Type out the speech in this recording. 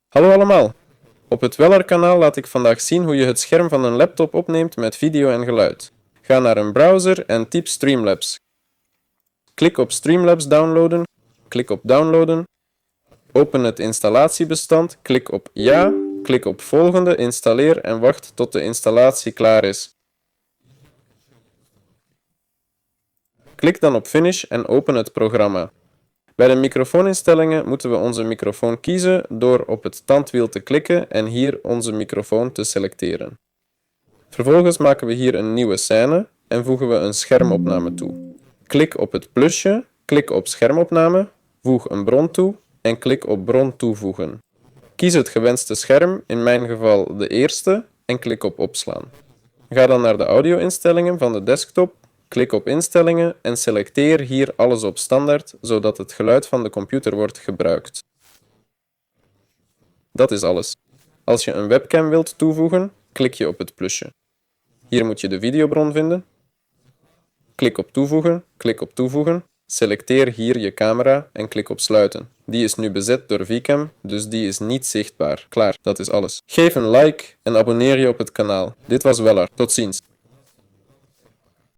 Hallo allemaal! Op het Weller-kanaal laat ik vandaag zien hoe je het scherm van een laptop opneemt met video en geluid. Ga naar een browser en typ Streamlabs. Klik op Streamlabs downloaden, klik op downloaden. Open het installatiebestand, klik op ja, klik op volgende, installeer en wacht tot de installatie klaar is. Klik dan op Finish en open het programma. Bij de microfooninstellingen moeten we onze microfoon kiezen door op het tandwiel te klikken en hier onze microfoon te selecteren. Vervolgens maken we hier een nieuwe scène en voegen we een schermopname toe. Klik op het plusje, klik op schermopname, voeg een bron toe en klik op bron toevoegen. Kies het gewenste scherm, in mijn geval de eerste, en klik op opslaan. Ga dan naar de audio-instellingen van de desktop, klik op instellingen en selecteer hier alles op standaard, zodat het geluid van de computer wordt gebruikt. Dat is alles. Als je een webcam wilt toevoegen, klik je op het plusje. Hier moet je de videobron vinden. Klik op toevoegen, selecteer hier je camera en klik op sluiten. Die is nu bezet door Vcam, dus die is niet zichtbaar. Klaar, dat is alles. Geef een like en abonneer je op het kanaal. Dit was Weller. Tot ziens.